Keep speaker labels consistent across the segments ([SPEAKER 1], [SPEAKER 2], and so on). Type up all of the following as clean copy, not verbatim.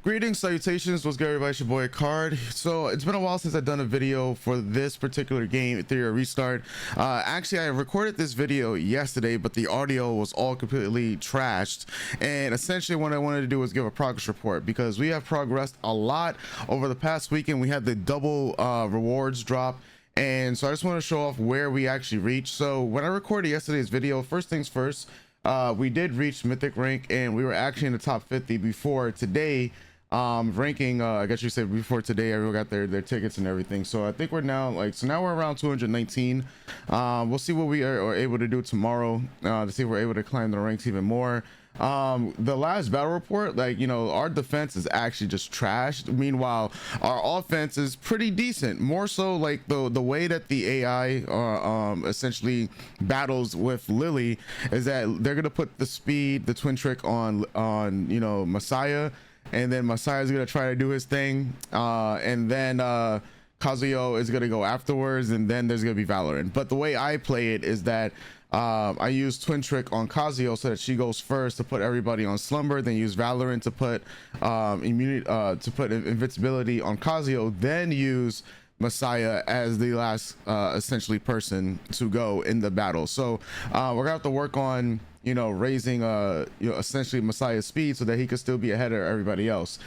[SPEAKER 1] Greetings, salutations, what's good everybody, it's your boy Card. So it's been a while since I've done a video for this particular game, Etheria Restart. Actually, I recorded this video yesterday, but the audio was all completely trashed. And essentially what I wanted to do was give a progress report, because we have progressed a lot over the past weekend. We had the double rewards drop. And so I just want to show off where we actually reached. So when I recorded yesterday's video, first things first, we did reach Mythic rank, and we were actually in the top 50 before today. Ranking, I guess you said before today, everyone got their tickets and everything. So I think we're now now we're around 219. We'll see what we are able to do tomorrow to see if we're able to climb the ranks even more. The last battle report, our defense is actually just trashed. Meanwhile, our offense is pretty decent. More so like the way that the AI essentially battles with Lily is that they're gonna put the speed, the twin trick on Messiah, and then Messiah is gonna try to do his thing, and then Kazuyo is gonna go afterwards, and then there's gonna be Valorant. But the way I play it is that I use twin trick on Kazuyo so that she goes first to put everybody on slumber, then use Valorant to put immunity, to put invincibility on Kazuyo, then use Messiah as the last essentially person to go in the battle. So we're gonna have to work on raising essentially Messiah's speed so that he could still be ahead of everybody else.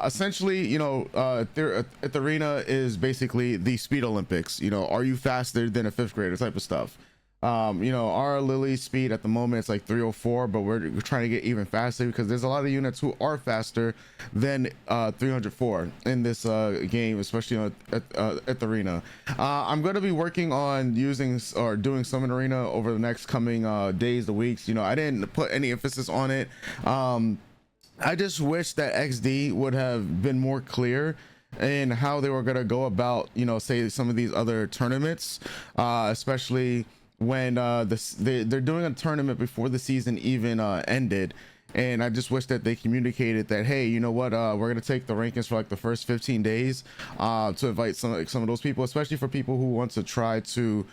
[SPEAKER 1] Essentially, Etherena is basically the speed Olympics. Are you faster than a fifth grader type of stuff. Our Lily speed at the moment it's like 304, but we're trying to get even faster because there's a lot of units who are faster than 304 in this game, especially at the arena. I'm going to be working on using or doing Summon Arena over the next coming days to weeks. I didn't put any emphasis on it. I just wish that XD would have been more clear in how they were going to go about say some of these other tournaments, especially when they're doing a tournament before the season even ended. And I just wish that they communicated that, hey, you know what, we're gonna take the rankings for like the first 15 days to invite some of those people, especially for people who want to try to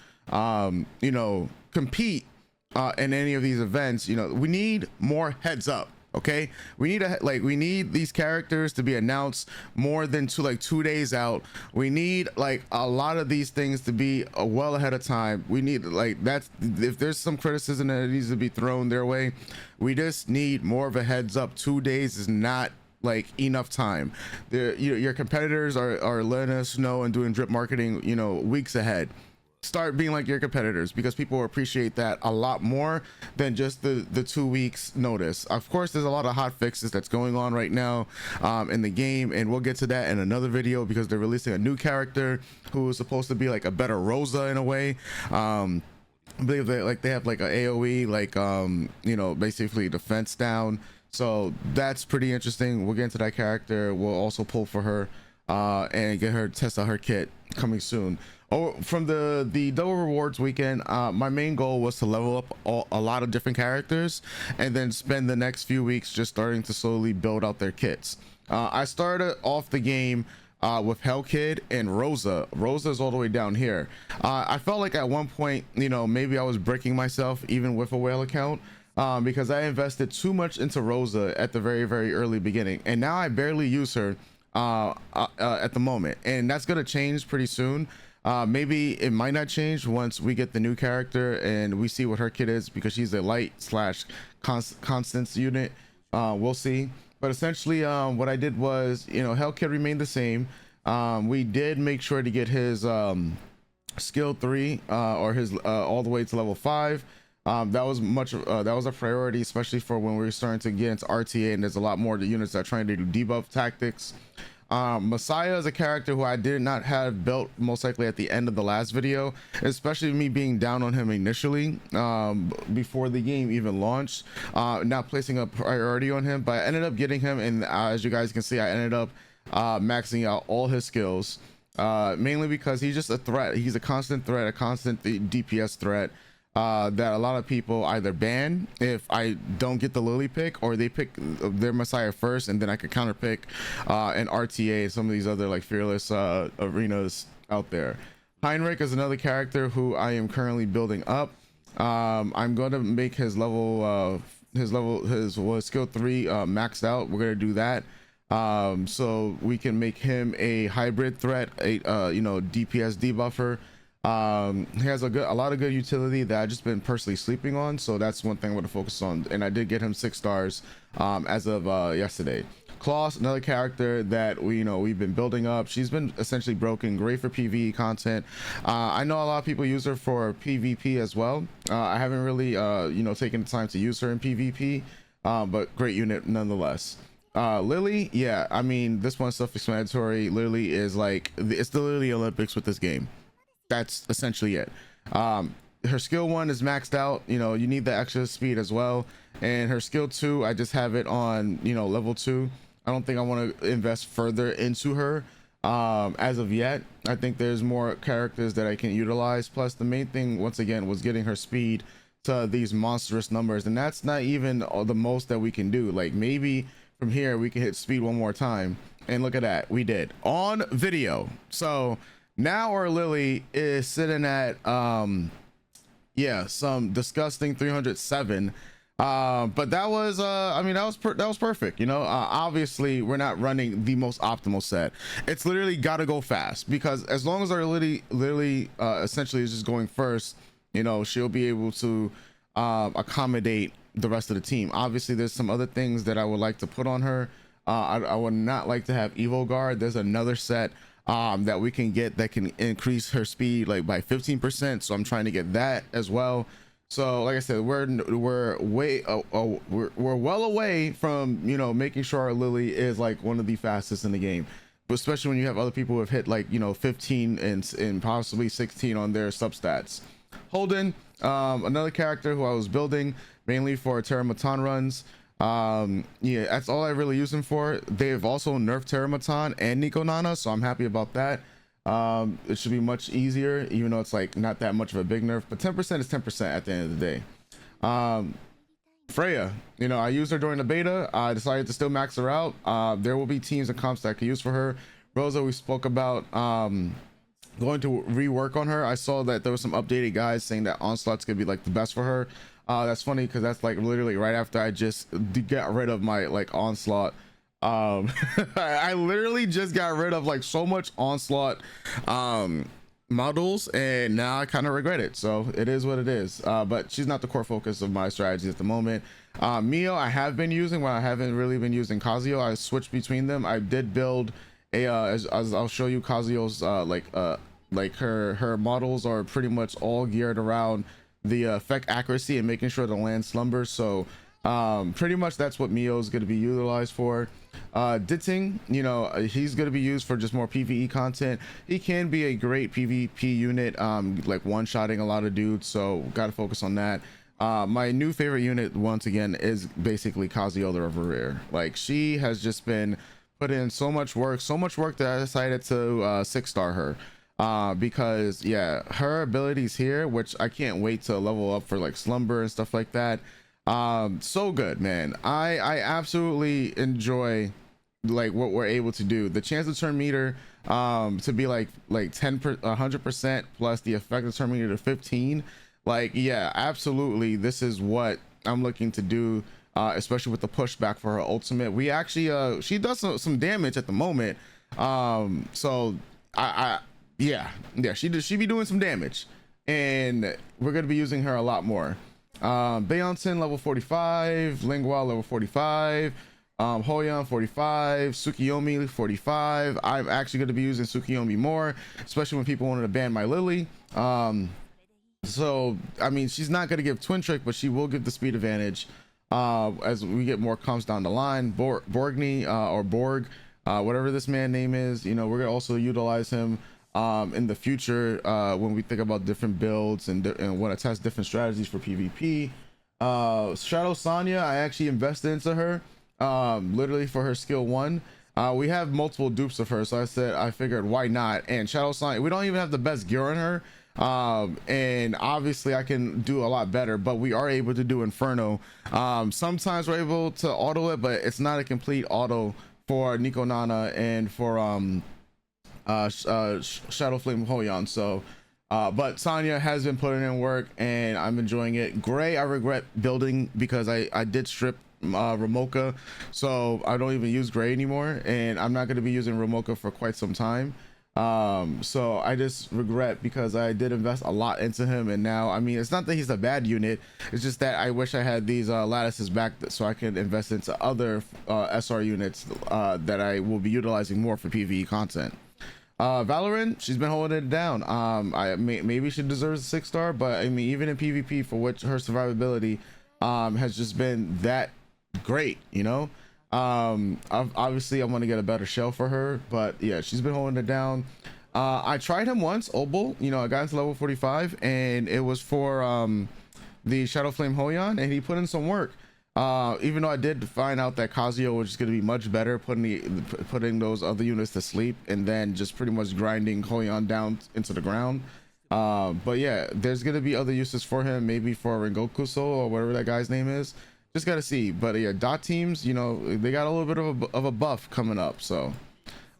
[SPEAKER 1] compete in any of these events. We need more heads up. Okay, we need these characters to be announced more than 2 days out. We need a lot of these things to be well ahead of time. We need if there's some criticism that needs to be thrown their way, we just need more of a heads up. 2 days is not enough time. Your competitors are letting us know and doing drip marketing weeks ahead. Start being like your competitors, because people will appreciate that a lot more than just the 2 weeks notice. Of course, there's a lot of hot fixes that's going on right now in the game, and we'll get to that in another video because they're releasing a new character who is supposed to be like a better Rosa in a way. I believe they have like a AoE, basically defense down. So that's pretty interesting. We'll get into that character. We'll also pull for her and get her test out her kit coming soon. From the double rewards weekend, my main goal was to level up a lot of different characters and then spend the next few weeks just starting to slowly build out their kits. I started off the game with Hellkid and Rosa. Rosa's all the way down here. I felt like at one point, maybe I was breaking myself even with a whale account, because I invested too much into Rosa at the very, very early beginning, and now I barely use her at the moment, and that's gonna change pretty soon. Maybe it might not change once we get the new character and we see what her kit is, because she's a light / constants unit. We'll see. But essentially what I did was, Hellkid remained the same. We did make sure to get his skill 3 or his all the way to level 5. That was a priority, especially for when we were starting to get into RTA and there's a lot more the units that are trying to do debuff tactics. Messiah is a character who I did not have built most likely at the end of the last video, especially me being down on him initially before the game even launched, not placing a priority on him, but I ended up getting him, and as you guys can see, I ended up maxing out all his skills, mainly because he's just a threat. He's a constant threat, a constant DPS threat that a lot of people either ban if I don't get the Lily pick, or they pick their Messiah first and then I could counter pick an RTA, some of these other fearless arenas out there. Heinrich is another character who I am currently building up. I'm going to make his skill 3 maxed out. We're going to do that. so we can make him a hybrid threat, a DPS debuffer. He has a lot of good utility that I've just been personally sleeping on, so that's one thing I'm going to focus on. And I did get him 6 stars as of yesterday. Kloss, another character that we've been building up. She's been essentially broken, great for PvE content. I know a lot of people use her for PvP as well. I haven't really taken the time to use her in PvP, but great unit nonetheless. Lily, yeah, I mean, this one's self-explanatory. Lily is like, it's the Lily Olympics with this game. That's essentially it. Her skill 1 is maxed out. You need the extra speed as well, and her skill 2, I just have it on level 2. I don't think I want to invest further into her as of yet. I think there's more characters that I can utilize. Plus, the main thing once again was getting her speed to these monstrous numbers, and that's not even the most that we can do. Like, maybe from here we can hit speed one more time, and look at that, we did on video. So now our Lily is sitting at some disgusting 307. But that was that was perfect. Obviously we're not running the most optimal set. It's literally gotta go fast, because as long as our Lily essentially is just going first, she'll be able to accommodate the rest of the team. Obviously there's some other things that I would like to put on her. I would not like to have Evo Guard. There's another set that we can get that can increase her speed like by 15%, so I'm trying to get that as well. So like I said, we're well away from making sure our Lily is like one of the fastest in the game, but especially when you have other people who have hit like 15 and possibly 16 on their substats. Holden, another character who I was building mainly for Terramatan runs. That's all I really use him for. They've also nerfed Terramatan and Nico Nana, so I'm happy about that. It should be much easier, even though it's like not that much of a big nerf, but 10% is 10% at the end of the day. Freya, I used her during the beta. I decided to still max her out. There will be teams and comps that I can use for her. Rosa, we spoke about going to rework on her. I saw that there was some updated guys saying that Onslaught's gonna be like the best for her. That's funny because that's like literally right after I just got rid of my like Onslaught. I literally just got rid of like so much Onslaught models, and now I kind of regret it. So it is what it is. But she's not the core focus of my strategy at the moment. Mio I have been using, but I haven't really been using Kazuyo. I switched between them. I did build a as I'll show you Kazuyo's like her models are pretty much all geared around the effect accuracy and making sure the land slumbers. So pretty much that's what Mio is going to be utilized for. Ditting, he's going to be used for just more PvE content. He can be a great PvP unit, like one-shotting a lot of dudes, so gotta focus on that. My new favorite unit once again is basically Kazuyo the Reverie. Like, she has just been put in so much work that I decided to 6-star her. Because yeah, her abilities here, which I can't wait to level up for like slumber and stuff like that. So good, man. I absolutely enjoy like what we're able to do. The chance to turn meter to be like 100% plus the effect of turn meter to 15. Like, yeah, absolutely, this is what I'm looking to do, especially with the pushback for her ultimate. We actually she does some damage at the moment, so she be doing some damage, and we're going to be using her a lot more. Beyonce level 45, Lingua level 45, Hoyan 45, Tsukiyomi 45. I'm actually going to be using Tsukiyomi more, especially when people wanted to ban my Lily. So I mean, she's not going to give twin trick, but she will give the speed advantage as we get more comps down the line. Borgny or Borg, whatever this man name is, we're going to also utilize him in the future when we think about different builds and want to test different strategies for PvP. Shadow Sonya, I actually invested into her literally for her skill 1. We have multiple dupes of her, so I figured why not. And Shadow Sonya, we don't even have the best gear on her, and obviously I can do a lot better, but we are able to do Inferno. Sometimes we're able to auto it, but it's not a complete auto for Nico Nana and for Shadow Flame Hoyan. So but Sonya has been putting in work and I'm enjoying it. Gray I regret building because I did strip Ramoka, so I don't even use gray anymore, and I'm not going to be using Ramoka for quite some time. So I just regret, because I did invest a lot into him, and now, I mean, it's not that he's a bad unit, it's just that I wish I had these lattices back so I could invest into other SR units that I will be utilizing more for PvE content. Valorant, she's been holding it down. Maybe she deserves a 6-star, but I mean, even in PvP, for which her survivability has just been that great, you know. Obviously I want to get a better shell for her, but yeah, she's been holding it down. I tried him once, Obol, you know, I got into level 45, and it was for the Shadow Flame Hoyan, and he put in some work. Even though I did find out that Kazuyo was just going to be much better putting those other units to sleep, and then just pretty much grinding Hoyan down into the ground. But yeah, there's going to be other uses for him, maybe for Rengoku or whatever that guy's name is. Just got to see. But yeah, dot teams, you know, they got a little bit of a buff coming up. So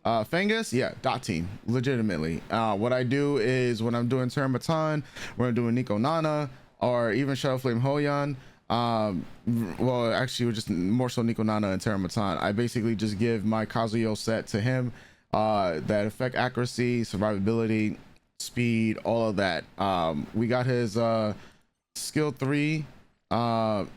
[SPEAKER 1] Fengus, yeah, dot team, legitimately. What I do is, when I'm doing Terramatan, when I'm doing Nico Nana, or even Shadow Flame Hoyan, well, actually, we're just more so Nico Nana and Terramatan, I basically just give my Kazuyo set to him, that affect accuracy, survivability, speed, all of that. We got his skill 3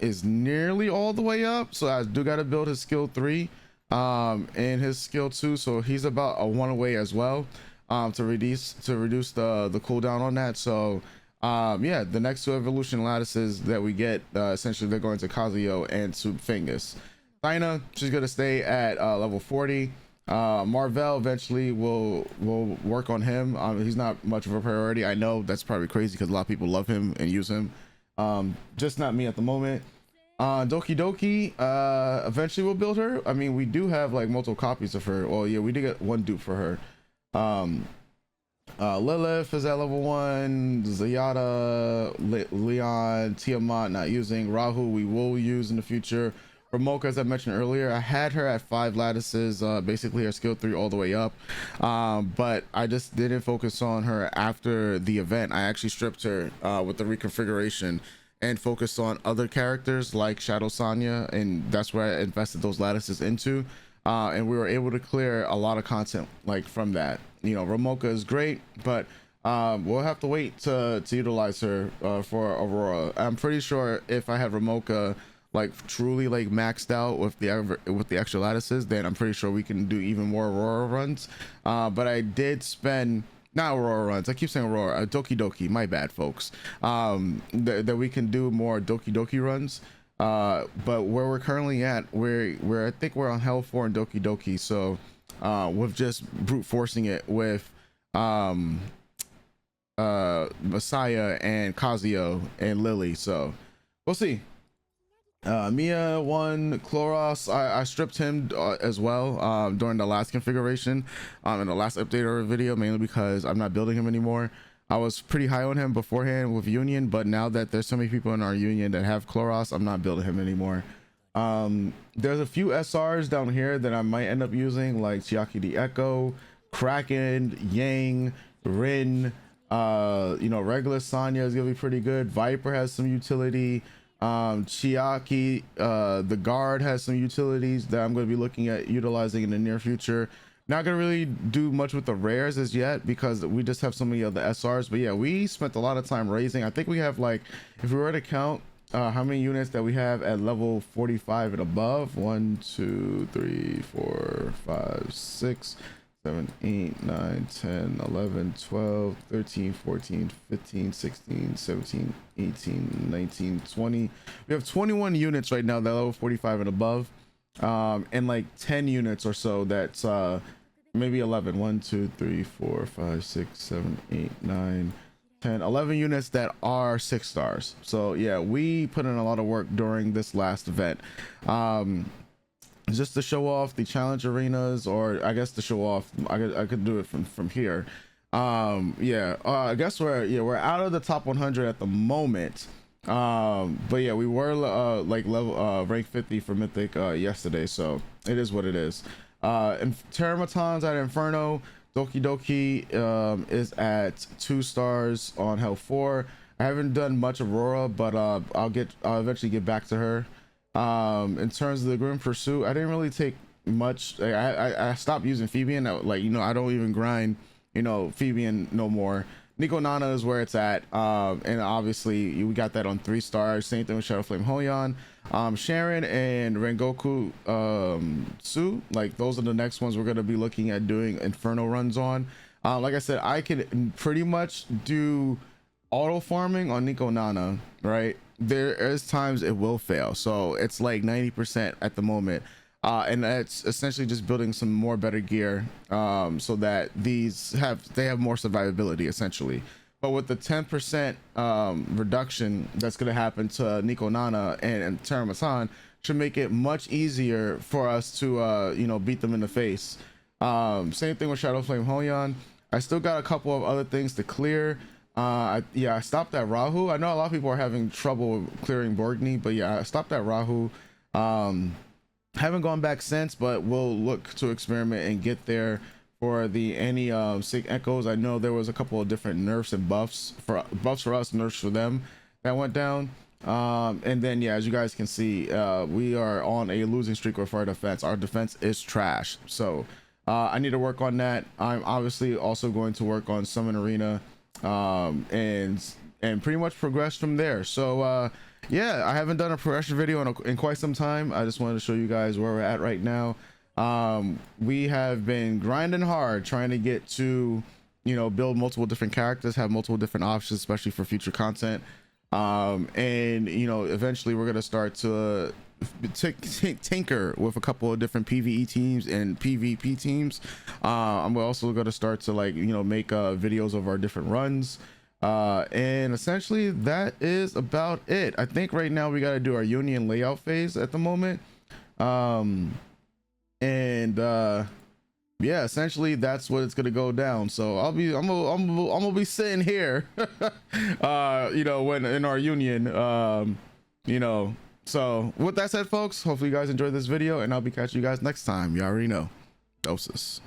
[SPEAKER 1] is nearly all the way up, so I do got to build his skill 3 and his skill 2, so he's about a 1 away as well, to reduce the cooldown on that. So yeah, the next 2 evolution lattices that we get, essentially they're going to Kazuyo and to Fengus. Dinah, she's gonna stay at level 40. Marvel eventually will work on him. He's not much of a priority. I know that's probably crazy because a lot of people love him and use him, just not me at the moment. Doki Doki, eventually we'll build her. I mean, we do have like multiple copies of her. Well, yeah, we did get 1 dupe for her. Lilith is at level 1. Zayada, Leon, Tiamat not using. Rahu we will use in the future. Ramoka, as I mentioned earlier, I had her at 5 lattices, basically her skill 3 all the way up, but I just didn't focus on her after the event. I actually stripped her with the reconfiguration and focused on other characters like Shadow Sanya, and that's where I invested those lattices into, and we were able to clear a lot of content like from that. You know, Ramoka is great, but we'll have to wait to utilize her for Aurora. I'm pretty sure if I had Ramoka like truly like maxed out with the extra lattices, then I'm pretty sure we can do even more Aurora runs. But I did spend, not Aurora runs, I keep saying Aurora, Doki Doki, my bad folks, that we can do more Doki Doki runs. But where we're currently at, I think we're on Hell 4 and Doki Doki, so with just brute forcing it with Messiah and Kazuyo and Lily, so we'll see. Mia 1 Chloros, I stripped him as well during the last configuration, in the last update or video, mainly because I'm not building him anymore. I was pretty high on him beforehand with Union, but now that there's so many people in our Union that have Chloros, I'm not building him anymore. There's a few SRs down here that I might end up using, like Chiaki the Echo, Kraken, Yang, Rin, you know, regular Sanya is gonna be pretty good. Viper has some utility. Chiaki, the guard, has some utilities that I'm going to be looking at utilizing in the near future. Not going to really do much with the rares as yet because we just have so many of the SRs, but yeah, we spent a lot of time raising. I think we have, like, if we were to count how many units that we have at level 45 and above, 1 2 3 4 5 6 7 8 9 10 11 12 13 14 15 16 17 18 19 20. We have 21 units right now that are level 45 and above, and like 10 units or so that's maybe 11, 1 2 3 4 5 6 7 8 9 10 11 units that are 6 stars. So yeah, we put in a lot of work during this last event, just to show off the challenge arenas, or I guess to show off, I could do it from here. Yeah, I guess we're out of the top 100 at the moment, but yeah, we were like level rank 50 for Mythic yesterday, so it is what it is. And Terramatons at Inferno. Doki Doki is at 2 stars on Hell 4. I haven't done much Aurora, but I'll eventually get back to her. In terms of the Grim Pursuit, I didn't really take much. I stopped using Phoebian. Like, you know, I don't even grind, you know, Phoebian no more. Nico Nana is where it's at, and obviously we got that on 3 stars. Same thing with Shadow Flame Hoyon. Sharon and Rengoku Su, like those are the next ones we're going to be looking at doing Inferno runs on. Like I said, I can pretty much do auto farming on Nico Nana, right? There is times it will fail, so it's like 90% at the moment, and that's essentially just building some more better gear, so that they have more survivability essentially. But with the 10% reduction that's going to happen to Nico Nana and Teramasan, should make it much easier for us to you know, beat them in the face. Same thing with Shadow Flame Hoyon. I still got a couple of other things to clear. Yeah, I stopped at Rahu. I know a lot of people are having trouble clearing Borgny, but yeah, I stopped at Rahu. Haven't gone back since, but we'll look to experiment and get there for the any Sig Echoes. I know there was a couple of different nerfs and buffs for us, nerfs for them that went down. And then yeah, as you guys can see, we are on a losing streak with our defense. Our defense is trash, so I need to work on that. I'm obviously also going to work on Summon Arena, and pretty much progress from there. So yeah, I haven't done a progression video in quite some time. I just wanted to show you guys where we're at right now. We have been grinding hard trying to get to, you know, build multiple different characters, have multiple different options, especially for future content. And you know, eventually we're gonna start to tinker with a couple of different PvE teams and PvP teams. I'm also going to start to, like, you know, make videos of our different runs, and essentially that is about it. I think right now we got to do our union layout phase at the moment, and yeah, essentially that's what it's gonna go down. So I'm gonna be sitting here you know, when in our union, you know. So with that said, folks, hopefully you guys enjoyed this video, and I'll be catching you guys next time. You already know. Doses.